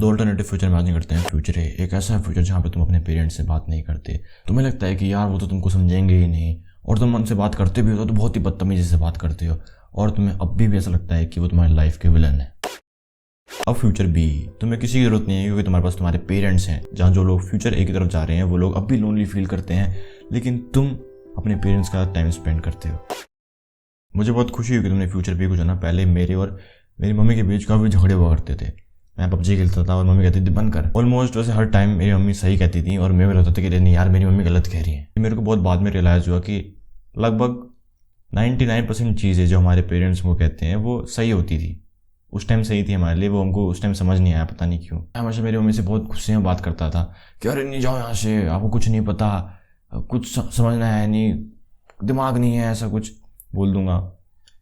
दो alternative future imagine करते हैं। फ्यूचर है एक ऐसा फ्यूचर जहाँ पे तुम अपने पेरेंट्स से बात नहीं करते। तुम्हें लगता है कि यार वो तो तुमको समझेंगे ही नहीं, और तुम उनसे बात करते भी हो तो बहुत ही बदतमीजी से बात करते हो, और तुम्हें अब भी ऐसा लगता है कि वो तुम्हारी लाइफ के विलन है। अब फ्यूचर बी, तुम्हें किसी की जरूरत नहीं है क्योंकि तुम्हारे पास तुम्हारे पेरेंट्स हैं। जहाँ जो लोग फ्यूचर ए की तरफ जा रहे हैं वो लोग अब भी लोनली फील करते हैं, लेकिन तुम अपने पेरेंट्स का टाइम स्पेंड करते हो। मुझे बहुत खुशी हुई कि तुमने फ्यूचर बी को जाना। पहले मेरे और मेरी मम्मी के बीच काफ़ी झगड़े हुआ करते थे। मैं पबजी खेलता था और मम्मी कहती थी बंद कर। ऑलमोस्ट वैसे हर टाइम मेरी मम्मी सही कहती थी और मैं लगता था कि नहीं यार मेरी मम्मी गलत कह रही है। मेरे को बहुत बाद में रियलाइज़ हुआ कि लगभग 99% चीज़ें जो हमारे पेरेंट्स को कहते हैं वो सही होती थी। उस टाइम सही थी हमारे लिए, वो हमको उस टाइम समझ नहीं आया, पता नहीं क्यों। मैं हमेशा मेरी मम्मी से बहुत गुस्से में बात करता था कि अरे नहीं जाओ यहाँ से, आपको कुछ नहीं पता, कुछ समझना है नहीं, दिमाग नहीं है, ऐसा कुछ बोल दूंगा।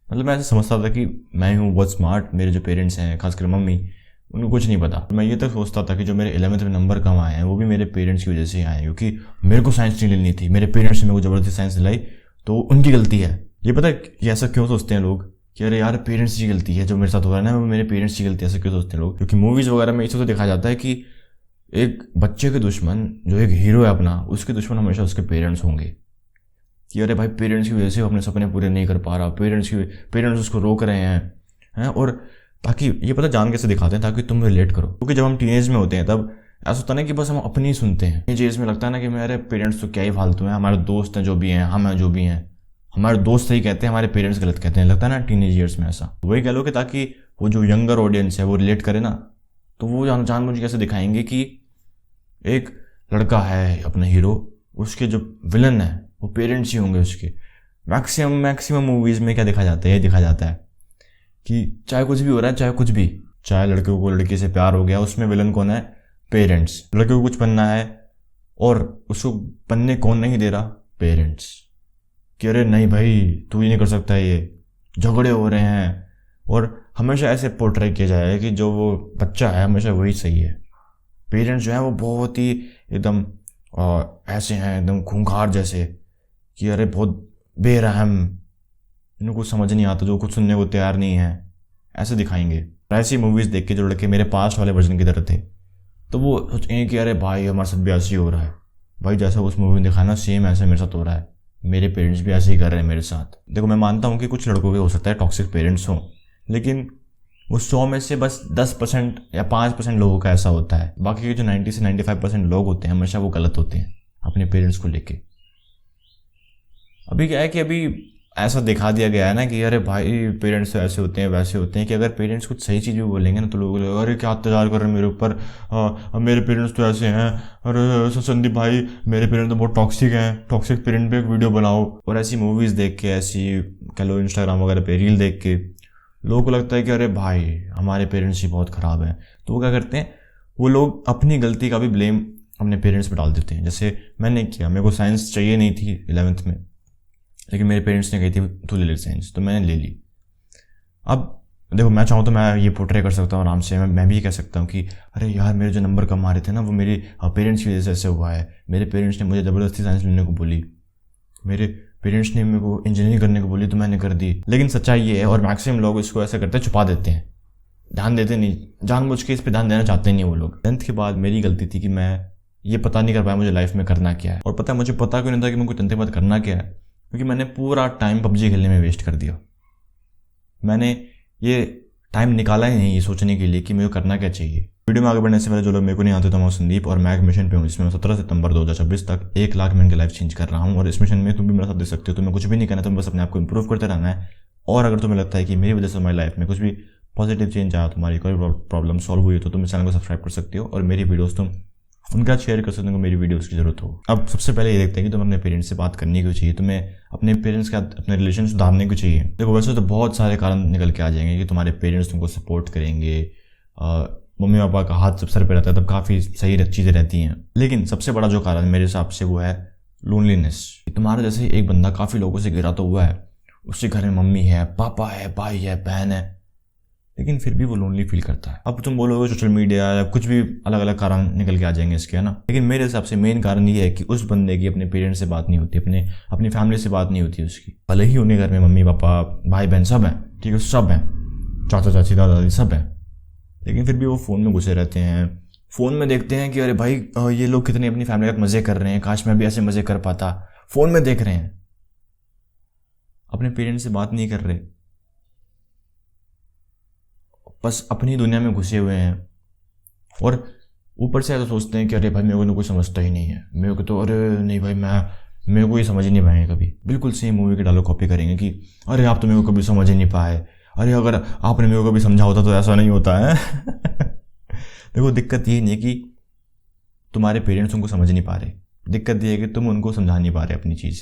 मतलब मैं ऐसा समझता था कि मैं हूँ बहुत स्मार्ट, मेरे जो पेरेंट्स हैं खासकर मम्मी उनको कुछ नहीं पता। मैं ये तक सोचता था कि जो मेरे 11th में नंबर कम आए हैं वो भी मेरे पेरेंट्स की वजह से आए हैं, क्योंकि मेरे को साइंस नहीं लेनी थी, मेरे पेरेंट्स ने मेरे को ज़बरदस्ती साइंस दिलाई तो उनकी गलती है। ये पता है कि ऐसा क्यों सोचते हैं लोग कि अरे यार पेरेंट्स की गलती है जो मेरे साथ हो रहा है ना, वो मेरे पेरेंट्स की गलती है, ऐसा क्यों सोचते हैं लोग? क्योंकि मूवीज़ वगैरह में इसे तो देखा जाता है कि एक बच्चे के दुश्मन जो एक हीरो है अपना, उसके दुश्मन हमेशा उसके पेरेंट्स होंगे। कि अरे भाई पेरेंट्स की वजह से वो अपने सपने पूरे नहीं कर पा रहा, पेरेंट्स उसको रोक रहे हैं और ताकि ये पता जान कैसे दिखाते हैं ताकि तुम रिलेट करो। क्योंकि जब हम टीनेज में होते हैं तब ऐसा होता है ना कि बस हम अपनी ही सुनते हैं। टीनेज एज में लगता है ना कि मेरे पेरेंट्स तो क्या ही फालतू हैं, हमारे दोस्त हैं जो भी हैं, हम हैं जो भी हैं, हमारे दोस्त सही कहते हैं, हमारे पेरेंट्स गलत कहते हैं। लगता है ना टीनेज ईयर्स में ऐसा। वही कह लो कि ताकि वो जो यंगर ऑडियंस है वो रिलेट करे ना, तो वो जानबूझ कैसे दिखाएंगे कि एक लड़का है अपना हीरो, उसके जो विलन है वो पेरेंट्स ही होंगे उसके। मैक्सिमम मूवीज़ में क्या दिखा जाता है, ये दिखा जाता है कि चाहे कुछ भी हो रहा है, चाहे कुछ भी, चाहे लड़के को लड़की से प्यार हो गया, उसमें विलन कौन है? पेरेंट्स। लड़के को कुछ बनना है और उसको बनने कौन नहीं दे रहा? पेरेंट्स। कि अरे नहीं भाई तू ही नहीं कर सकता, ये झगड़े हो रहे हैं। और हमेशा ऐसे पोर्ट्रे किया जाए कि जो वो बच्चा है हमेशा वही सही है। पेरेंट्स जो है वो बहुत ही एकदम ऐसे हैं, एकदम खूंखार जैसे कि अरे बहुत बेरहम, इनको कुछ समझ नहीं आता, जो कुछ सुनने को तैयार नहीं है, ऐसे दिखाएंगे। ऐसी मूवीज़ देख के जो लड़के मेरे पास्ट वाले वर्जन की तरह थे तो वो सोचेंगे कि अरे भाई हमारे साथ भी ऐसे ही हो रहा है, भाई जैसा उस मूवी में दिखाया ना सेम ऐसे मेरे साथ हो रहा है, मेरे पेरेंट्स भी ऐसे ही कर रहे हैं मेरे साथ। देखो मैं मानता हूँ कि कुछ लड़कों के हो सकता है टॉक्सिक पेरेंट्स हों, लेकिन उस 100 में से बस 10% या 5% लोगों का ऐसा होता है। बाकी के जो 90 से 95% लोग होते हैं हमेशा वो गलत होते हैं अपने पेरेंट्स को लेके। अभी क्या है कि अभी ऐसा दिखा दिया गया है ना कि अरे भाई पेरेंट्स तो ऐसे होते हैं वैसे होते हैं, कि अगर पेरेंट्स कुछ सही चीज़ भी बोलेंगे ना तो लोग अरे क्या अत्याचार कर रहे हैं मेरे ऊपर, मेरे पेरेंट्स तो ऐसे हैं, अरे संदीप भाई मेरे पेरेंट्स तो बहुत टॉक्सिक हैं, टॉक्सिक पेरेंट पे एक वीडियो बनाओ। और ऐसी मूवीज़ देख के, ऐसी कह लो इंस्टाग्राम वगैरह पे रील देख के लोगों को लगता है कि अरे भाई हमारे पेरेंट्स ही बहुत ख़राब हैं। तो वो क्या करते हैं, वो लोग अपनी गलती का भी ब्लेम अपने पेरेंट्स पर डाल देते हैं। जैसे मैंने किया, मेरे को साइंस चाहिए नहीं थी 11th में, लेकिन मेरे पेरेंट्स ने कही थी तू ले ले साइंस, तो मैंने ले ली। अब देखो मैं चाहूँ तो मैं ये पोर्ट्रे कर सकता हूँ आराम से, मैं भी ये कह सकता हूँ कि अरे यार मेरे जो नंबर कम आ रहे थे ना वो मेरे पेरेंट्स की वजह से ऐसे हुआ है, मेरे पेरेंट्स ने मुझे ज़बरदस्ती साइंस लेने को बोली, मेरे पेरेंट्स ने मेरे को इंजीनियरिंग करने को बोली तो मैंने कर दी। लेकिन सच्चाई ये है, और मैक्सिमम लोग इसको ऐसा करते हैं, छुपा देते हैं, ध्यान देते नहीं, जानबूझ के इस पर ध्यान देना चाहते नहीं वो लोग। 10th के बाद मेरी गलती थी कि मैं ये पता नहीं कर पाया मुझे लाइफ में करना क्या है। और पता है मुझे पता क्यों नहीं था कि मुझे 10th के बाद करना क्या है? क्योंकि मैंने पूरा टाइम पबजी खेलने में वेस्ट कर दिया। मैंने ये टाइम निकाला ही नहीं ये सोचने के लिए कि मुझे करना क्या चाहिए। वीडियो में आगे बढ़ने से पहले जो लोग मेरे को नहीं आते तो मैं संदीप, और मैं एक मिशन पे हूँ जिसमें मैं 17 सितंबर 2026 तक 1 लाख में इनकी लाइफ चेंज कर रहा हूँ। और इस मिशन में तुम भी मेरा साथ दे सकते हो। तुम्हें कुछ भी नहीं करना, तुम्हें बस अपने आप को इंप्रूव करते रहना है। और अगर तुम्हें लगता है कि मेरी वजह से हमारी लाइफ में कुछ भी पॉजिटिव चेंज आया, तुम्हारी कोई प्रॉब्लम सॉल्व हुई, तो तुम इस चैनल को सब्सक्राइब कर सकते हो और मेरी वीडियोस तुम उनका शेयर कर सकते हो, मेरी वीडियोस की जरूरत हो। अब सबसे पहले ये देखते हैं कि तुम्हें अपने पेरेंट्स से बात करनी क्यों चाहिए, तुम्हें अपने पेरेंट्स के साथ अपने रिलेशन सुधारने क्यों चाहिए। देखो वैसे तो बहुत सारे कारण निकल के आ जाएंगे कि तुम्हारे पेरेंट्स तुमको सपोर्ट करेंगे, मम्मी पापा का हाथ जब सर पे रहता है तब काफ़ी सही चीज़ें रहती हैं। लेकिन सबसे बड़ा जो कारण मेरे हिसाब से वो है लोनलीनेस। तुम्हारे जैसे एक बंदा काफ़ी लोगों से घिरा तो हुआ है, उसके घर में मम्मी है, पापा है, भाई है, बहन है, लेकिन फिर भी वो लोनली फील करता है। अब तुम बोलोगे सोशल मीडिया या कुछ भी अलग अलग कारण निकल के आ जाएंगे इसके, है ना। लेकिन मेरे हिसाब से मेन कारण ये है कि उस बंदे की अपने पेरेंट्स से बात नहीं होती, अपनी फैमिली से बात नहीं होती उसकी। भले ही उन्हें घर में मम्मी पापा भाई बहन सब हैं, ठीक है, सब हैं, चाचा चाची दादा दादी सब हैं, लेकिन फिर भी वो फ़ोन में घुसे रहते हैं। फ़ोन में देखते हैं कि अरे भाई ये लोग कितने अपनी फैमिली के मज़े कर रहे हैं, काश मैं भी ऐसे मज़े कर पाता। फ़ोन में देख रहे हैं, अपने पेरेंट्स से बात नहीं कर रहे, बस अपनी दुनिया में घुसे हुए हैं। और ऊपर से ऐसा सोचते हैं कि अरे भाई मेरे को तो कोई समझता ही नहीं है, मेरे को तो अरे नहीं भाई मेरे को ये समझ ही नहीं पाएंगे कभी। बिल्कुल सेम मूवी के डायलॉग कॉपी करेंगे कि अरे आप तो मेरे को कभी समझ ही नहीं पाए, अरे अगर आपने मेरे को कभी समझा होता तो ऐसा नहीं होता है। देखो दिक्कत ये नहीं कि तुम्हारे पेरेंट्स उनको समझ नहीं पा रहे, दिक्कत ये है कि तुम उनको समझा नहीं पा रहे अपनी चीज़,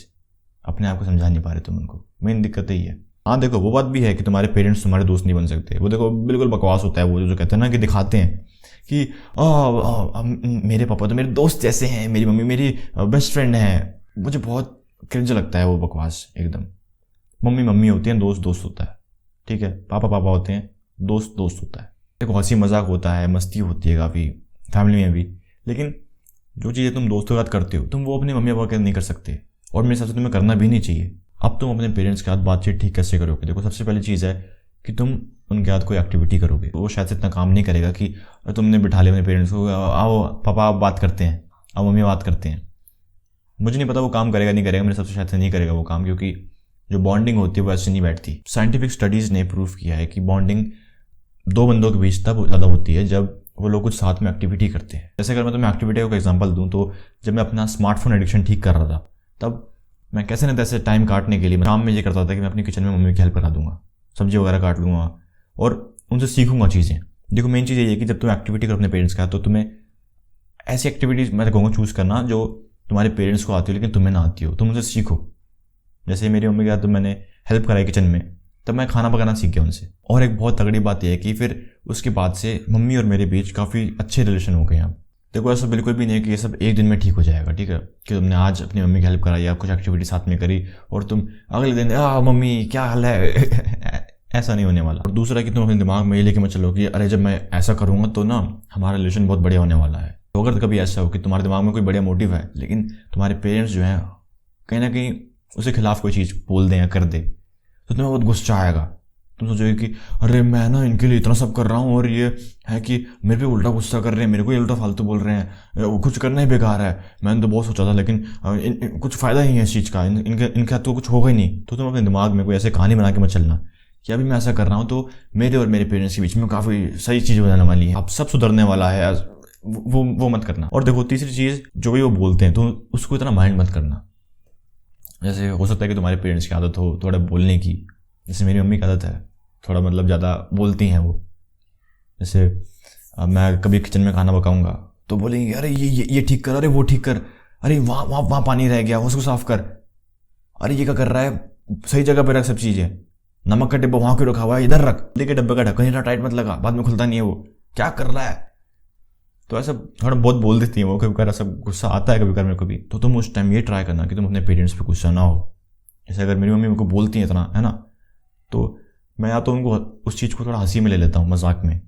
अपने आप को समझा नहीं पा रहे तुम उनको। मेन दिक्कत यही है। हाँ देखो वो बात भी है कि तुम्हारे पेरेंट्स तुम्हारे दोस्त नहीं बन सकते, वो देखो बिल्कुल बकवास होता है वो जो कहते हैं ना कि दिखाते हैं कि मेरे पापा तो मेरे दोस्त जैसे हैं, मेरी मम्मी मेरी बेस्ट फ्रेंड है। मुझे बहुत क्रिंज लगता है वो बकवास एकदम। मम्मी मम्मी होती है, दोस्त दोस्त होता है, ठीक है, पापा पापा होते हैं, दोस्त दोस्त होता है। देखो हंसी मजाक होता है, मस्ती होती है काफ़ी फैमिली में भी, लेकिन जो चीज़ें तुम दोस्तों के साथ करते हो तुम वो अपने मम्मी पापा के साथ नहीं कर सकते, और मेरे हिसाब से तुम्हें करना भी नहीं चाहिए। अब तुम अपने पेरेंट्स के साथ बातचीत ठीक कैसे करोगे? देखो सबसे पहली चीज़ है कि तुम उनके साथ कोई एक्टिविटी करोगे। वो शायद से इतना काम नहीं करेगा कि तुमने बिठा लिया अपने पेरेंट्स को, आओ पापा आप बात करते हैं, आओ मम्मी बात करते हैं। मुझे नहीं पता वो काम करेगा नहीं करेगा, मेरे हिसाब से शायद से नहीं करेगा वो काम, क्योंकि जो बॉन्डिंग होती है वो ऐसे नहीं बैठती। साइंटिफिक स्टडीज़ ने प्रूव किया है कि बॉन्डिंग दो बंदों के बीच तब ज़्यादा होती है जब वो लोग कुछ साथ में एक्टिविटी करते हैं। जैसे अगर मैं तुम्हें एक्टिविटी का एग्जांपल दूं तो जब मैं अपना स्मार्टफोन एडिक्शन ठीक कर रहा था तब मैं कैसे न तैसे टाइम काटने के लिए शाम में ये करता था कि मैं अपनी किचन में मम्मी की हेल्प करा दूंगा, सब्जी वगैरह काट लूँगा और उनसे सीखूंगा चीज़ें। देखो मेन चीज़ ये है कि जब तुम एक्टिविटी करो अपने पेरेंट्स का तो तुम्हें ऐसी एक्टिविटीज़ मैं कहूँगा चूज़ करना जो तुम्हारे पेरेंट्स को आती हो लेकिन तुम्हें ना आती हो, तुम उनसे सीखो। जैसे मेरी मम्मी के साथ तो मैंने हेल्प कराई किचन में, तब मैं खाना पकाना सीख गया उनसे। और एक बहुत तगड़ी बात यह है कि फिर उसके बाद से मम्मी और मेरे बीच काफ़ी अच्छे रिलेशन हो गए। अब देखो ऐसा बिल्कुल भी नहीं है कि ये सब एक दिन में ठीक हो जाएगा, ठीक है, कि तुमने आज अपनी मम्मी की हेल्प कराई या कुछ एक्टिविटी साथ में करी और तुम अगले दिन मम्मी क्या हाल है। ऐसा नहीं होने वाला। और दूसरा कि तुम अपने दिमाग में ये लेके मत चलो कि अरे जब मैं ऐसा करूँगा तो ना हमारा रिलेशन बहुत बढ़िया होने वाला है। तो अगर कभी ऐसा हो कि तुम्हारे दिमाग में कोई बढ़िया मोटिव है लेकिन तुम्हारे पेरेंट्स जो हैं कहीं ना कहीं उसके खिलाफ कोई चीज़ बोल दें या कर दे तो तुम्हें बहुत गुस्सा आएगा। तुम सोचोगे कि अरे मैं ना इनके लिए इतना सब कर रहा हूँ और ये है कि मेरे पे उल्टा गुस्सा कर रहे हैं, मेरे को ये उल्टा फालतू बोल रहे हैं, वो कुछ करना ही बेकार है, मैंने तो बहुत सोचा था लेकिन कुछ फ़ायदा ही है इस चीज़ का, इनके हाथ तो कुछ होगा ही नहीं। तो तुम अपने दिमाग में कोई ऐसे कहानी बना के मत चलना कि अभी मैं ऐसा कर रहा हूँ तो मेरे और मेरे पेरेंट्स के बीच में काफ़ी सही चीज़ हो जाने वाली है, अब सब सुधरने वाला है, वो मत करना। और देखो तीसरी चीज़ जो भी वो बोलते हैं तो उसको इतना माइंड मत करना। जैसे हो सकता है कि तुम्हारे पेरेंट्स की आदत हो थोड़ा बोलने की, जैसे मेरी मम्मी की आदत है थोड़ा मतलब ज़्यादा बोलती हैं वो। जैसे मैं कभी किचन में खाना पकाऊंगा तो बोलेंगे अरे ये ठीक कर, अरे वो ठीक कर, अरे वहाँ पानी रह गया उसको साफ कर, अरे ये क्या कर रहा है, सही जगह पर रख सब चीज़ें, नमक का डिब्बा वहाँ क्यों रखा हुआ है, इधर रख, देखिए डब्बे का ढक्कन इतना टाइट मत लगा, बाद में खुलता नहीं है, वो क्या कर रहा है। तो ऐसा थोड़ा बहुत बोल देती है वो, कभी कभी ऐसा गुस्सा आता है कभी कभी मेरे को भी। तो तुम उस टाइम ये ट्राई करना कि तुम अपने पेरेंट्स पे गुस्सा ना हो। जैसे अगर मेरी मम्मी मेरे को बोलती है इतना है ना, तो मैं या तो उनको उस चीज़ को थोड़ा हंसी में ले लेता हूँ, मजाक में।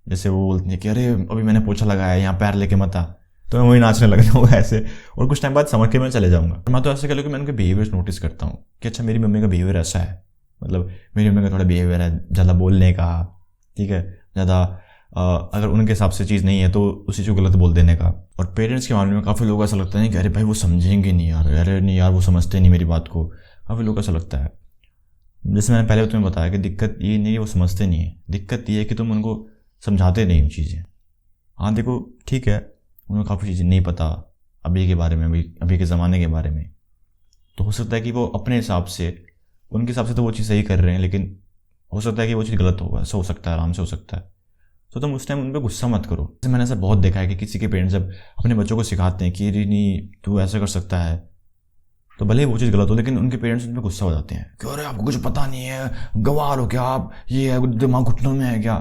जैसे वो बोलती है कि अरे अभी मैंने पोछा लगाया यहाँ पैर लेके मत आ, तो मैं वही नाचने लग जाऊँगा ऐसे, और कुछ टाइम बाद समझ के मैं चले जाऊँगा। मैं तो ऐसे कह लो कि मैं उनके बिहेवियर्स नोटिस करता हूँ कि अच्छा मेरी मम्मी का बिहेवियर ऐसा है, मतलब मेरी मम्मी का थोड़ा बिहेवियर है ज़्यादा बोलने का, ठीक है, ज़्यादा अगर उनके हिसाब से चीज़ नहीं है तो उसी को गलत बोल देने का। और पेरेंट्स के मामले में काफ़ी लोग ऐसा लगता है कि अरे भाई वो समझेंगे नहीं यार, अरे नहीं यार वो समझते नहीं मेरी बात को, काफ़ी लोग ऐसा लगता है। जैसे मैंने पहले तुम्हें बताया कि दिक्कत ये नहीं है वो समझते नहीं है, दिक्कत ये है कि तुम उनको समझाते नहीं हो चीज़ें। हाँ देखो ठीक है उन्हें काफ़ी चीज़ें नहीं पता अभी के बारे में, अभी के ज़माने के बारे में, तो हो सकता है कि वो अपने हिसाब से, उनके हिसाब से तो वो चीज़ सही कर रहे हैं लेकिन हो सकता है कि वो चीज़ गलत हो, ऐसा हो सकता है, आराम से हो सकता है। तो तुम उस टाइम उन पर गुस्सा मत करो। जैसे मैंने ऐसा बहुत देखा है कि किसी के पेरेंट्स जब अपने बच्चों को सिखाते हैं कि अरे नहीं तू ऐसा कर सकता है, तो भले ही वो चीज़ गलत हो लेकिन उनके पेरेंट्स उन पर गुस्सा हो जाते हैं कि अरे आपको कुछ पता नहीं है, गंवार हो क्या आप, ये है दिमाग घुटनों में है क्या।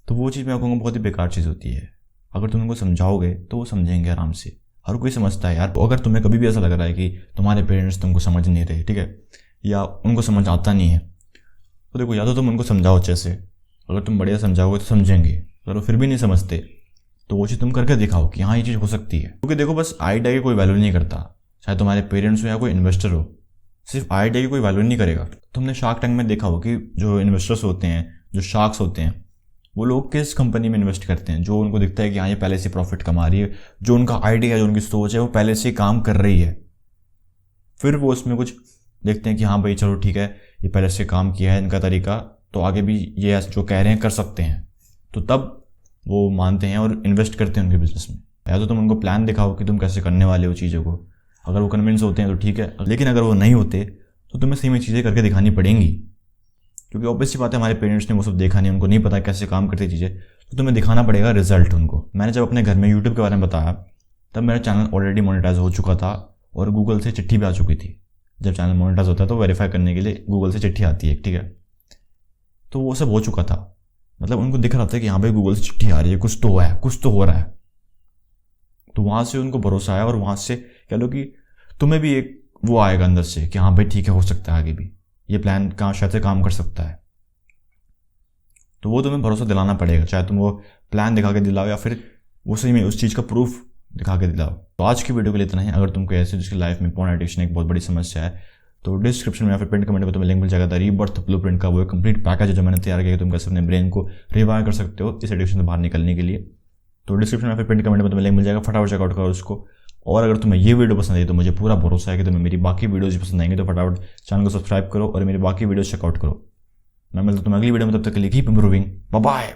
तो वो चीज़ मैं कहूँगा बहुत ही बेकार चीज़ होती है। अगर तुम उनको समझाओगे तो वो समझेंगे आराम से, हर कोई समझता है यार। तो अगर तुम्हें कभी भी ऐसा लग रहा है कि तुम्हारे पेरेंट्स तुमको समझ नहीं रहे, ठीक है, या उनको समझ आता नहीं है, तो देखो या तो तुम उनको समझाओ अच्छे से, अगर तुम बढ़िया समझाओगे तो समझेंगे, अगर वो फिर भी नहीं समझते तो वो चीज़ तुम करके दिखाओ कि हाँ ये चीज़ हो सकती है। क्योंकि देखो बस आइडिया की कोई वैल्यू नहीं करता, चाहे तुम्हारे पेरेंट्स हो या कोई इन्वेस्टर हो, सिर्फ आइडिया की कोई वैल्यू नहीं करेगा। तुमने शार्क टैंक में देखा हो कि जो इन्वेस्टर्स होते हैं, जो शार्क्स होते हैं, वो लोग किस कंपनी में इन्वेस्ट करते हैं? जो उनको दिखता है कि हाँ ये पहले से प्रॉफिट कमा रही है, जो उनका आइडिया है, जो उनकी सोच है वो पहले से काम कर रही है। फिर वो उसमें कुछ देखते हैं कि हाँ भाई चलो ठीक है, ये पहले से काम किया है इनका तरीका, तो आगे भी ये जो कह रहे हैं कर सकते हैं, तो तब वो मानते हैं और इन्वेस्ट करते हैं उनके बिजनेस में। या तो तुम उनको प्लान दिखाओ कि तुम कैसे करने वाले हो चीज़ों को, अगर वो कन्विंस होते हैं तो ठीक है, लेकिन अगर वो नहीं होते तो तुम्हें सही में चीज़ें करके दिखानी पड़ेंगी, क्योंकि ऑब्वियसली बात है हमारे पेरेंट्स ने वो सब देखा नहीं, उनको नहीं पता कैसे काम करती चीज़ें, तो तुम्हें दिखाना पड़ेगा रिजल्ट उनको। मैंने जब अपने घर में यूट्यूब के बारे में बताया तब मेरा चैनल ऑलरेडी मोनेटाइज हो चुका था और गूगल से चिट्ठी भी आ चुकी थी। जब चैनल मोनेटाइज होता है तो वेरीफाई करने के लिए गूगल से चिट्ठी आती है, ठीक है, तो वो सब हो चुका था। मतलब उनको दिख रहा था कि हाँ भाई गूगल से चिट्ठी आ रही है, कुछ तो है, कुछ तो हो रहा है, तो वहाँ से उनको भरोसा आया और वहाँ से कह लो कि तुम्हें भी एक वो आएगा अंदर से कि हाँ भाई ठीक है, हो सकता है आगे भी ये प्लान कहाँ शायद से काम कर सकता है। तो वो तुम्हें भरोसा दिलाना पड़ेगा, चाहे तुम वो प्लान दिखा के दिलाओ या फिर वो सही में उस चीज़ का प्रूफ दिखा के दिलाओ। तो आज की वीडियो के लिए इतना ही। अगर तुमको ऐसे जिसकी लाइफ में पोर्न एडिक्शन एक बहुत बड़ी समस्या है तो डिस्क्रिप्शन में या फिर पिन कमेंट में तुम्हें लिंक मिल जाएगा द रीबर्थ ब्लूप्रिंट का। वो एक कंप्लीट पैकेज है जो मैंने तैयार किया, तुम कैसे अपने ब्रेन को रिवायर कर सकते हो इस एडिक्शन से बाहर निकलने के लिए। तो डिस्क्रिप्शन में फिर पिन कमेंट में तुम्हें लिंक मिल जाएगा, फटाफट चेकआउट करो उसको। और अगर तुम्हें ये वीडियो पसंद आई तो मुझे पूरा भरोसा है कि तुम्हें मेरी बाकी वीडियोज पसंद आएंगे, तो फटाफट चैनल को सब्सक्राइब करो और मेरी बाकी वीडियोज चेकआउट करो। मैं मिलता हूं तुम्हें अगली वीडियो में, तब तक के लिए कीप इंप्रूविंग, बाय बाय।